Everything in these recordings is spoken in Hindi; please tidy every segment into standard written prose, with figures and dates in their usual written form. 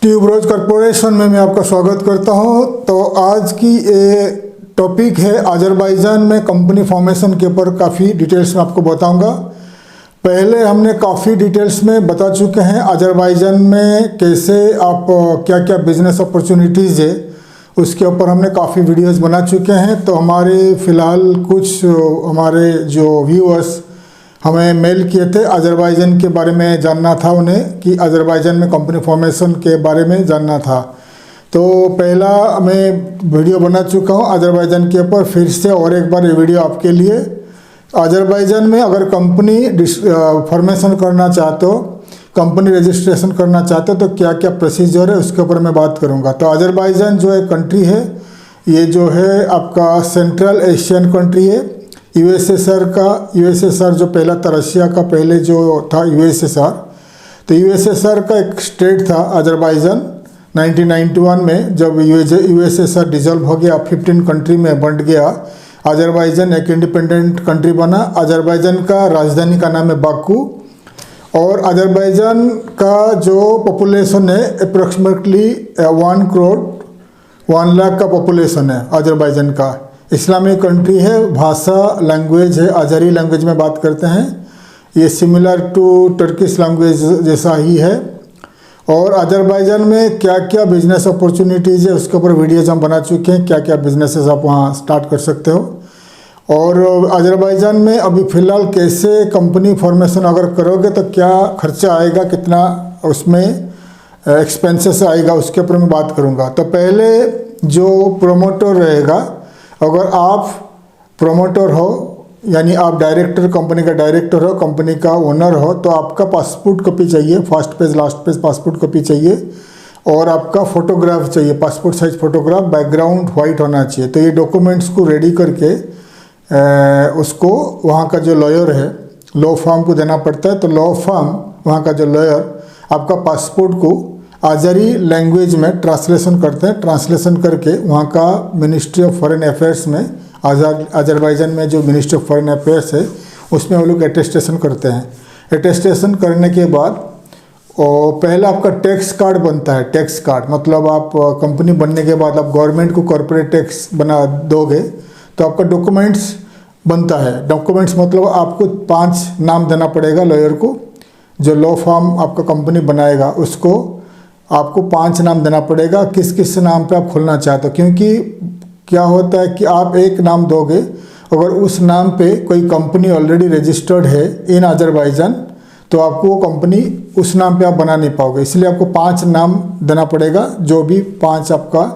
ट्यूबरोज कॉरपोरेशन में मैं आपका स्वागत करता हूं। तो आज की टॉपिक है अजरबैजान में कंपनी फॉर्मेशन के ऊपर काफ़ी डिटेल्स में आपको बताऊंगा। पहले हमने काफ़ी डिटेल्स में बता चुके हैं अजरबैजान में कैसे आप क्या क्या बिजनेस अपॉर्चुनिटीज़ है उसके ऊपर हमने काफ़ी वीडियोस बना चुके हैं। तो हमारे फ़िलहाल कुछ हमारे जो व्यूअर्स हमें मेल किए थे, अजरबैजान के बारे में जानना था उन्हें कि अजरबैजान में कंपनी फॉर्मेशन के बारे में जानना था। तो पहला मैं वीडियो बना चुका हूं अजरबैजान के ऊपर, फिर से और एक बार ये वीडियो आपके लिए। अजरबैजान में अगर कंपनी फॉर्मेशन करना चाहते हो, कंपनी रजिस्ट्रेशन करना चाहते हो तो क्या क्या प्रोसीजर है उसके ऊपर मैं बात करूँगा। तो अजरबैजान जो एक कंट्री है, ये जो है आपका सेंट्रल एशियन कंट्री है। यूएसएसआर जो पहला था, रशिया का पहले जो था यूएसएसआर, तो यूएसएसआर का एक स्टेट था अजरबैजान 1991 में। जब यूएसएसआर डिसॉल्व हो गया, 15 कंट्री में बंट गया, अजरबैजान एक इंडिपेंडेंट कंट्री बना। अजरबैजान का राजधानी का नाम है बाकू और अजरबैजान का जो पॉपुलेशन है अप्रोक्सीमेटली 1 करोड़ 1 लाख का पॉपुलेशन है अजरबैजान का। इस्लामिक कंट्री है, भाषा लैंग्वेज है अजरी लैंग्वेज में बात करते हैं। ये सिमिलर टू टर्किश लैंग्वेज जैसा ही है। और अजरबैजान में क्या क्या बिजनेस अपॉर्चुनिटीज़ है उसके ऊपर वीडियोज हम बना चुके हैं, क्या क्या बिजनेसेस आप वहाँ स्टार्ट कर सकते हो। और अजरबैजान में अभी फ़िलहाल कैसे कंपनी फॉर्मेशन अगर करोगे तो क्या खर्चा आएगा, कितना उसमें एक्सपेंसेस आएगा, उसके ऊपर मैं बात करूँगा। तो पहले जो प्रोमोटर रहेगा, अगर आप प्रोमोटर हो यानी आप डायरेक्टर, कंपनी का डायरेक्टर हो, कंपनी का ओनर हो, तो आपका पासपोर्ट कॉपी चाहिए, first page last page passport copy चाहिए और आपका फ़ोटोग्राफ चाहिए, passport size photograph, background white होना चाहिए। तो ये डॉक्यूमेंट्स को रेडी करके उसको वहाँ का जो लॉयर है, लॉ फर्म को देना पड़ता है। तो लॉ फर्म, वहाँ का जो लॉयर आपका पासपोर्ट को आज़री लैंग्वेज में ट्रांसलेशन करते हैं। ट्रांसलेशन करके वहाँ का मिनिस्ट्री ऑफ फॉरेन अफेयर्स में, अजरबैजान में जो मिनिस्ट्री ऑफ फॉरेन अफेयर्स है उसमें वो लोग अटेस्टेशन करते हैं। अटेस्टेशन करने के बाद पहला आपका टैक्स कार्ड बनता है। टैक्स कार्ड मतलब आप कंपनी बनने के बाद आप गवर्नमेंट को कॉर्पोरेट टैक्स बना दोगे तो आपका डॉक्यूमेंट्स बनता है। डॉक्यूमेंट्स मतलब आपको 5 नाम देना पड़ेगा लॉयर को, जो लॉ फर्म आपका कंपनी बनाएगा उसको आपको 5 नाम देना पड़ेगा, किस किस नाम पे आप खोलना चाहते हो। क्योंकि क्या होता है कि आप एक नाम दोगे, अगर उस नाम पे कोई कंपनी ऑलरेडी रजिस्टर्ड है इन अजरबैजान तो आपको वो कंपनी उस नाम पे आप बना नहीं पाओगे। इसलिए आपको 5 नाम देना पड़ेगा, जो भी 5 आपका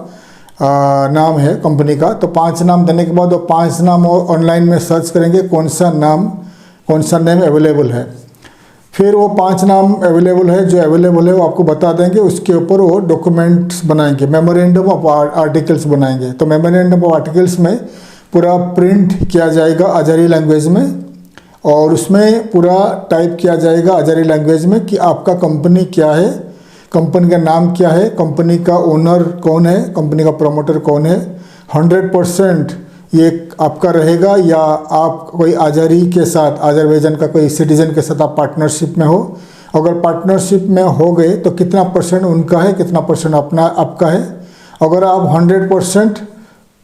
नाम है कंपनी का। तो 5 नाम देने के बाद वो 5 नाम ऑनलाइन में सर्च करेंगे कौन सा नेम अवेलेबल है। फिर वो 5 नाम अवेलेबल है, जो अवेलेबल है वो आपको बता देंगे। उसके ऊपर वो डॉक्यूमेंट्स बनाएंगे, मेमोरेंडम ऑफ आर्टिकल्स बनाएंगे। तो मेमोरेंडम ऑफ आर्टिकल्स में पूरा प्रिंट किया जाएगा अजरी लैंग्वेज में और उसमें पूरा टाइप किया जाएगा अजरी लैंग्वेज में कि आपका कंपनी क्या है, कंपनी का नाम क्या है, कंपनी का ओनर कौन है, कंपनी का प्रमोटर कौन है, 100% ये आपका रहेगा या आप कोई आज़री के साथ, अजरबैजान का कोई सिटीजन के साथ आप पार्टनरशिप में हो। अगर पार्टनरशिप में हो गए तो कितना परसेंट उनका है, कितना परसेंट आपका है। अगर आप 100%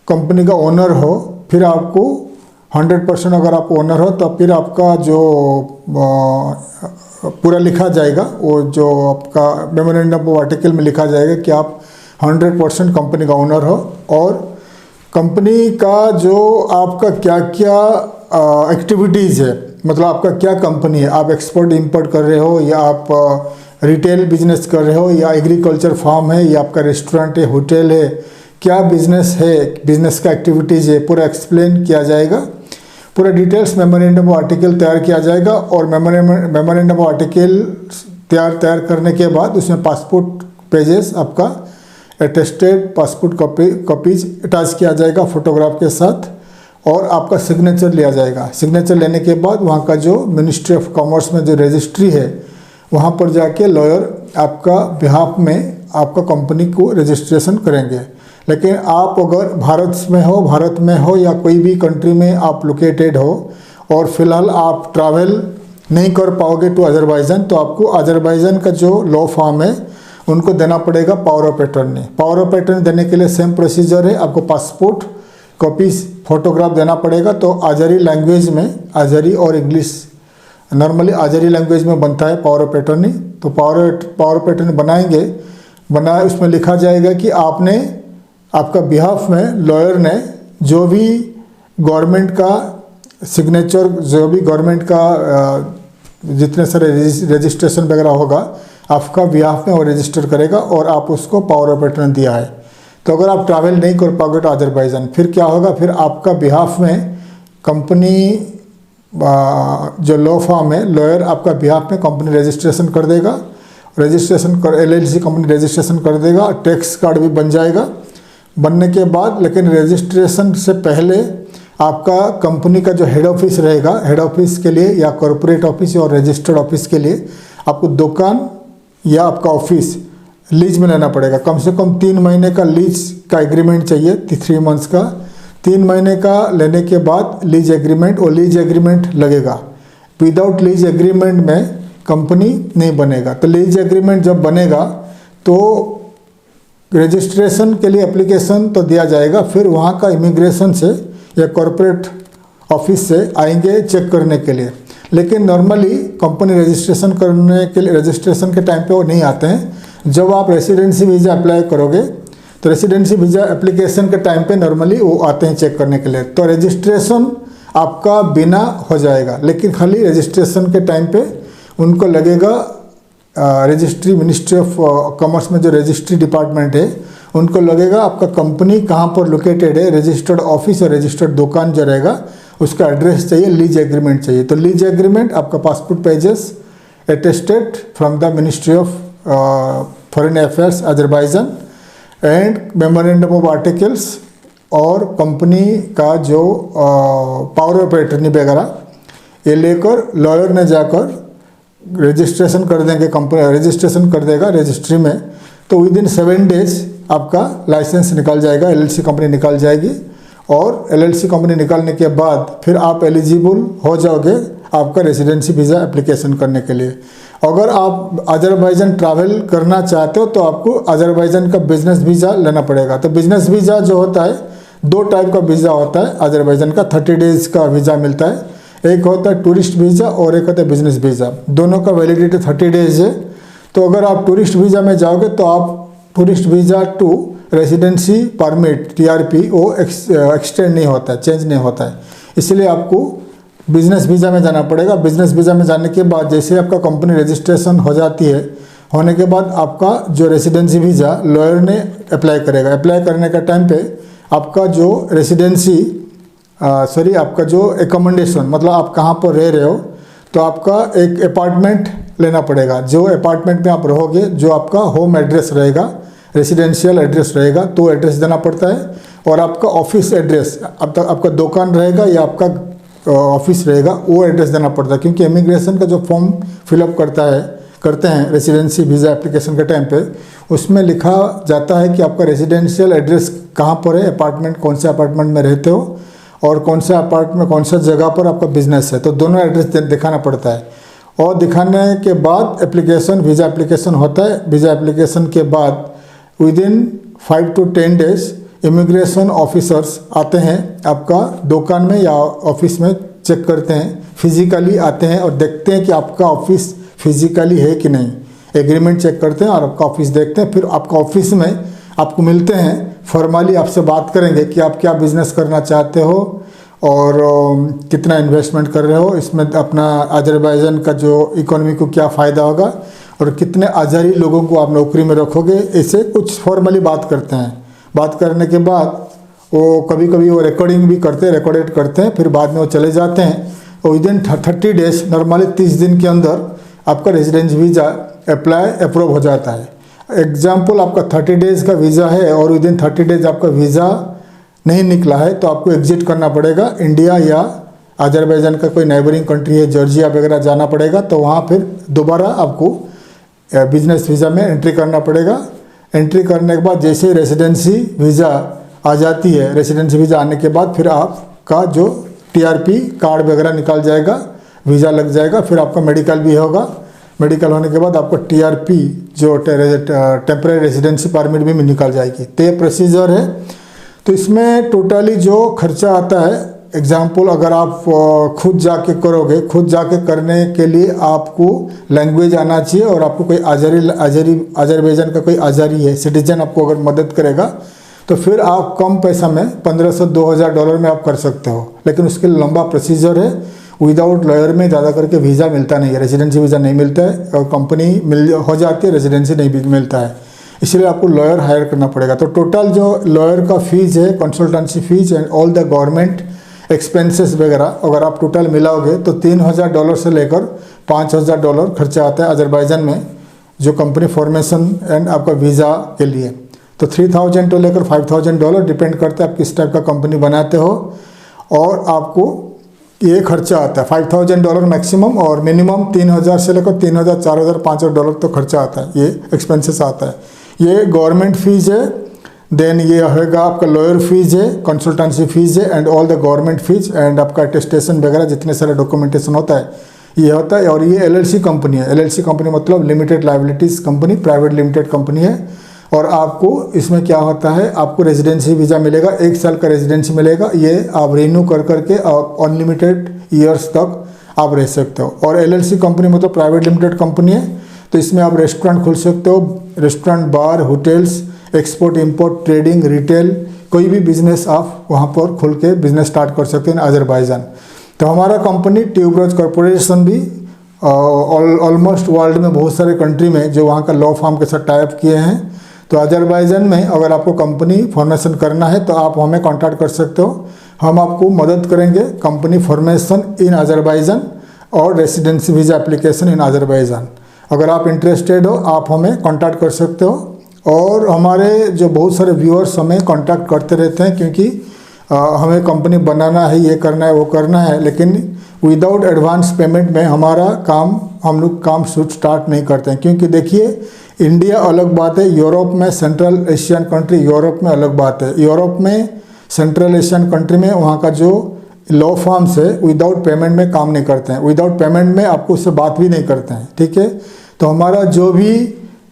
कंपनी का ओनर हो, फिर आपको 100% अगर आप ओनर हो तो फिर आपका जो पूरा लिखा जाएगा, वो जो आपका मेमोरेंडम ऑफ आर्टिकल में लिखा जाएगा कि आप 100% कंपनी का ओनर हो और कंपनी का जो आपका क्या क्या एक्टिविटीज़ है, मतलब आपका क्या कंपनी है, आप एक्सपोर्ट इंपोर्ट कर रहे हो या आप रिटेल बिजनेस कर रहे हो या एग्रीकल्चर फार्म है या आपका रेस्टोरेंट है, होटल है, क्या बिजनेस है, बिजनेस का एक्टिविटीज़ है, पूरा एक्सप्लेन किया जाएगा। पूरा डिटेल्स मेमोरेंडम ऑफ आर्टिकल तैयार किया जाएगा और मेमोरेंडम ऑफ आर्टिकल तैयार करने के बाद उसमें पासपोर्ट पेजेस आपका अटेस्टेड पासपोर्ट कॉपीज अटैच किया जाएगा फोटोग्राफ के साथ और आपका सिग्नेचर लिया जाएगा। सिग्नेचर लेने के बाद वहाँ का जो मिनिस्ट्री ऑफ कॉमर्स में जो रजिस्ट्री है वहाँ पर जाके लॉयर आपका बिहाफ में आपका कंपनी को रजिस्ट्रेशन करेंगे। लेकिन आप अगर भारत में हो या कोई भी कंट्री में आप लोकेटेड हो और फिलहाल आप ट्रैवल नहीं कर पाओगे टू अजरबैजान, तो आपको अजरबैजान का जो लॉ फर्म है उनको देना पड़ेगा power of attorney. Power of attorney देने के लिए सेम प्रोसीजर है, आपको पासपोर्ट कॉपीज फोटोग्राफ देना पड़ेगा। तो आज़ारी लैंग्वेज में, आज़ारी और इंग्लिश, नॉर्मली आज़ारी लैंग्वेज में बनता है पावर ऑफ अटॉर्नी। तो पावर ऑफ अटॉर्नी बनाएंगे, उसमें लिखा जाएगा कि आपने, आपका बिहाफ में लॉयर ने जो भी गवर्नमेंट का सिग्नेचर, जो भी गवर्नमेंट का जितने सारे रजिस्ट्रेशन वगैरह होगा आपका बिहाफ में वो रजिस्टर करेगा और आप उसको पावर ऑफ अटॉर्नी दिया है। तो अगर आप ट्रैवल नहीं कर पाओगे तो अजरबैजान, फिर क्या होगा, फिर आपका बिहाफ में कंपनी जो लॉ फॉर्म है, लॉयर आपका बिहाफ में कंपनी रजिस्ट्रेशन कर देगा, LLC कंपनी रजिस्ट्रेशन कर देगा, टैक्स कार्ड भी बन जाएगा। बनने के बाद लेकिन रजिस्ट्रेशन से पहले आपका कंपनी का जो हेड ऑफिस रहेगा, हेड ऑफिस के लिए या कॉरपोरेट ऑफिस और रजिस्टर्ड ऑफिस के लिए आपको दुकान या आपका ऑफिस लीज में लेना पड़ेगा। कम से कम 3 महीने का लीज का एग्रीमेंट चाहिए, 3 मंथ्स का। 3 महीने का लेने के बाद लीज एग्रीमेंट, और लीज एग्रीमेंट लगेगा। विदाउट लीज एग्रीमेंट में कंपनी नहीं बनेगा। तो लीज एग्रीमेंट जब बनेगा तो रजिस्ट्रेशन के लिए एप्लीकेशन तो दिया जाएगा, फिर वहाँ का इमिग्रेशन से या कॉरपोरेट ऑफिस से आएंगे चेक करने के लिए। लेकिन नॉर्मली कंपनी रजिस्ट्रेशन करने के लिए, रजिस्ट्रेशन के टाइम पे वो नहीं आते हैं। जब आप रेसिडेंसी वीज़ा अप्लाई करोगे तो रेसिडेंसी वीज़ा एप्लीकेशन के टाइम पे नॉर्मली वो आते हैं चेक करने के लिए। तो रजिस्ट्रेशन आपका बिना हो जाएगा, लेकिन खाली रजिस्ट्रेशन के टाइम पे उनको लगेगा, रजिस्ट्री, मिनिस्ट्री ऑफ कॉमर्स में जो रजिस्ट्री डिपार्टमेंट है उनको लगेगा आपका कंपनी कहाँ पर लोकेटेड है, रजिस्टर्ड ऑफिस और रजिस्टर्ड दुकान जो रहेगा उसका एड्रेस चाहिए, लीज एग्रीमेंट चाहिए। तो लीज एग्रीमेंट आपका passport pages attested from the ministry of foreign affairs Azerbaijan and memorandum of articles और कंपनी का जो पावर ऑफ अटॉर्नी वगैरह ये लेकर लॉयर ने जाकर रजिस्ट्रेशन कर देंगे, कंपनी रजिस्ट्रेशन कर देगा रजिस्ट्री में। तो विदिन 7 डेज आपका लाइसेंस निकल जाएगा, LLC कंपनी निकल जाएगी, और LLC कंपनी निकलने के बाद फिर आप एलिजिबल हो जाओगे आपका रेसिडेंसी वीज़ा एप्लीकेशन करने के लिए। अगर आप अजरबैजान ट्रैवल करना चाहते हो तो आपको अजरबैजान का बिजनेस वीज़ा लेना पड़ेगा। तो बिजनेस वीज़ा जो होता है 2 टाइप का वीज़ा होता है अजरबैजान का, 30 डेज़ का वीज़ा मिलता है। एक होता है टूरिस्ट वीज़ा और एक होता है बिजनेस वीज़ा। दोनों का वैलिडिटी 30 डेज़ है। तो अगर आप टूरिस्ट वीज़ा में जाओगे तो आप tourist visa to residency permit TRP वो एक्सटेंड नहीं होता है, चेंज नहीं होता है, इसलिए आपको बिजनेस वीज़ा में जाना पड़ेगा। बिजनेस वीज़ा में जाने के बाद जैसे आपका कंपनी रजिस्ट्रेशन हो जाती है, होने के बाद आपका जो रेसिडेंसी वीज़ा लॉयर ने अप्लाई करेगा। अप्लाई करने का टाइम पे आपका जो रेसिडेंसी आपका जो एकोमोडेशन, मतलब आप कहाँ पर रह रहे हो, तो आपका एक अपार्टमेंट लेना पड़ेगा। जो अपार्टमेंट में आप रहोगे, जो आपका होम एड्रेस रहेगा, रेसिडेंशियल एड्रेस रहेगा, तो एड्रेस देना पड़ता है। और आपका ऑफिस एड्रेस, अब तक आपका दुकान रहेगा या आपका ऑफिस रहेगा, वो एड्रेस देना पड़ता है। क्योंकि इमिग्रेशन का जो फॉर्म फिलअप करते हैं रेसिडेंसी वीज़ा एप्लीकेशन के टाइम पे, उसमें लिखा जाता है कि आपका रेसिडेंशियल एड्रेस कहाँ पर है, अपार्टमेंट कौन से अपार्टमेंट में रहते हो और कौन सा अपार्टमेंट, कौन सा जगह पर आपका बिजनेस है। तो दोनों एड्रेस दिखाना पड़ता है। और दिखाने के बाद एप्लीकेशन, वीज़ा एप्लीकेशन होता है। वीज़ा एप्लीकेशन के बाद within 5 to 10 days immigration officers आते हैं आपका दुकान में या ऑफिस में, चेक करते हैं, फिजिकली आते हैं और देखते हैं कि आपका ऑफिस फिजिकली है कि नहीं। एग्रीमेंट चेक करते हैं और आपका ऑफिस देखते हैं। फिर आपका ऑफिस में आपको मिलते हैं, फॉर्मली आपसे बात करेंगे कि आप क्या बिज़नेस करना चाहते हो और कितना इन्वेस्टमेंट कर रहे हो, इसमें अपना अजरबैजान का जो इकोनॉमी को क्या फ़ायदा होगा और कितने आज़ारी लोगों को आप नौकरी में रखोगे, ऐसे कुछ फॉर्मली बात करते हैं। बात करने के बाद वो कभी कभी वो रिकॉर्डिंग भी करते हैं, रिकॉर्डेड करते हैं, फिर बाद में वो चले जाते हैं। और विदिन 30 डेज, नॉर्मली 30 दिन के अंदर आपका रेजिडेंस वीज़ा अप्रूव हो जाता है। एग्जाम्पल, आपका 30 डेज़ का वीज़ा है और विदिन 30 डेज आपका वीज़ा नहीं निकला है तो आपको एग्जिट करना पड़ेगा। इंडिया या अजरबैजान का कोई नेबरिंग कंट्री है, जॉर्जिया वगैरह जाना पड़ेगा। तो वहाँ फिर दोबारा आपको बिजनेस वीज़ा में एंट्री करना पड़ेगा। एंट्री करने के बाद जैसे ही रेसिडेंसी वीज़ा आ जाती है, रेसिडेंसी वीज़ा आने के बाद फिर आपका जो TRP कार्ड वगैरह निकल जाएगा, वीज़ा लग जाएगा। फिर आपका मेडिकल भी होगा, मेडिकल होने के बाद आपको TRP जो टेम्परेरी रेजिडेंसी परमिट भी निकल जाएगी। तो ये प्रोसीजर है। तो इसमें टोटली जो खर्चा आता है, एग्जाम्पल अगर आप खुद जाके करोगे, खुद जाके करने के लिए आपको लैंग्वेज आना चाहिए और आपको कोई अजरबैजान का कोई आज़ारी है सिटीजन आपको अगर मदद करेगा तो फिर आप कम पैसा में 1500-2000 डॉलर में आप कर सकते हो। लेकिन उसके लिए लंबा प्रोसीजर है। विदाउट लॉयर में ज़्यादा करके वीज़ा मिलता नहीं है, रेजिडेंसी वीज़ा नहीं मिलता है और कंपनी हो जाती है, रेजिडेंसी नहीं मिलता है, इसलिए आपको लॉयर हायर करना पड़ेगा। तो टोटल जो लॉयर का फ़ीस है, consultancy fees and all the government expenses वगैरह अगर आप टोटल मिलाओगे तो 3000 डॉलर से लेकर 5000 डॉलर खर्चा आता है अजरबैजान में जो कंपनी फॉर्मेशन एंड आपका वीज़ा के लिए। तो 3000 to लेकर 5000 डॉलर डिपेंड करता है आप किस टाइप का कंपनी बनाते हो और आपको ये खर्चा आता है 5000 डॉलर मैक्सिमम और मिनिमम 3000 से लेकर 3000, 4000, 5000 डॉलर तो खर्चा आता है, ये एक्सपेंसेस आता है। ये गवर्नमेंट फीस है, देन ये होगा आपका लॉयर फीस है, कंसल्टेंसी फीस है and all the government fees and आपका अटेस्टेशन वगैरह जितने सारे डॉक्यूमेंटेशन होता है ये होता है। और ये LLC कंपनी है। LLC कंपनी मतलब limited liabilities company, private limited company है। और आपको इसमें क्या होता है, आपको रेजिडेंसी वीज़ा मिलेगा, 1 साल का रेजिडेंसी मिलेगा। ये आप रिन्यू कर करके अनलिमिटेड ईयर्स तक आप रह सकते हो। और LLC कंपनी मतलब प्राइवेट लिमिटेड कंपनी है, तो इसमें आप रेस्टोरेंट खोल सकते हो, restaurant, bar, hotels, export import, trading, retail, कोई भी बिजनेस आप वहाँ पर खोल के बिजनेस स्टार्ट कर सकते हैं अजरबैजान। तो हमारा कंपनी ट्यूबरोज कॉरपोरेशन भी ऑलमोस्ट वर्ल्ड में बहुत सारे कंट्री में जो वहाँ का लॉ फर्म के साथ टाइप किए हैं। तो अजरबैजान में अगर आपको कंपनी फॉर्मेशन करना है तो आप हमें कांटेक्ट कर सकते हो, हम आपको मदद करेंगे कंपनी फॉर्मेशन इन अजरबैजान और residency visa application in Azerbaijan. अगर आप इंटरेस्टेड हो आप हमें कांटेक्ट कर सकते हो। और हमारे जो बहुत सारे व्यूअर्स हमें कांटेक्ट करते रहते हैं क्योंकि हमें कंपनी बनाना है, ये करना है, वो करना है, लेकिन विदाउट एडवांस पेमेंट में हमारा काम हम लोग काम स्टार्ट नहीं करते हैं। क्योंकि देखिए इंडिया अलग बात है, यूरोप में सेंट्रल एशियन कंट्री यूरोप में अलग बात है। यूरोप में सेंट्रल एशियन कंट्री में वहाँ का जो लॉ फर्म्स है विदाउट पेमेंट में काम नहीं करते हैं, विदाउट पेमेंट में आपको उससे बात भी नहीं करते हैं, ठीक है। तो हमारा जो भी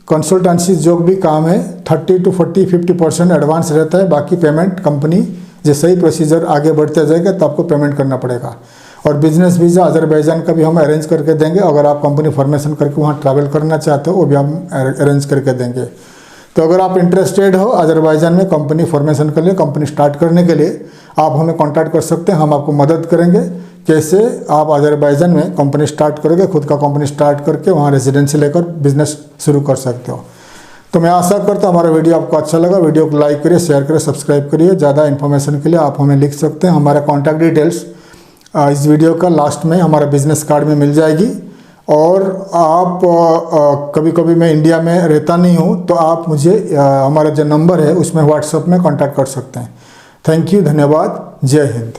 कंसल्टेंसी जो भी काम है 30 to 40-50% एडवांस रहता है, बाकी पेमेंट कंपनी जैसे ही प्रोसीजर आगे बढ़ते जाएगा तो आपको पेमेंट करना पड़ेगा। और बिजनेस वीज़ा अजरबैजान का भी हम अरेंज करके देंगे, अगर आप कंपनी फॉर्मेशन करके वहाँ ट्रैवल करना चाहते हो वो भी हम अरेंज करके देंगे। तो अगर आप इंटरेस्टेड हो अजरबैजान में कंपनी फॉर्मेशन के लिए, कंपनी स्टार्ट करने के लिए, आप हमें कांटेक्ट कर सकते हैं, हम आपको मदद करेंगे कैसे आप अजरबैजान में कंपनी स्टार्ट करोगे, खुद का कंपनी स्टार्ट करके वहाँ रेजिडेंसी लेकर बिजनेस शुरू कर सकते हो। तो मैं आशा करता हूँ हमारा वीडियो आपको अच्छा लगा। वीडियो को लाइक करिए, शेयर करिए, सब्सक्राइब करिए। ज़्यादा इन्फॉर्मेशन के लिए आप हमें लिख सकते हैं। हमारा कॉन्टैक्ट डिटेल्स इस वीडियो का लास्ट में हमारा बिजनेस कार्ड में मिल जाएगी। और आप कभी कभी मैं इंडिया में रहता नहीं हूँ तो आप मुझे हमारा जो नंबर है उसमें व्हाट्सएप में कांटेक्ट कर सकते हैं। थैंक यू, धन्यवाद, जय हिंद।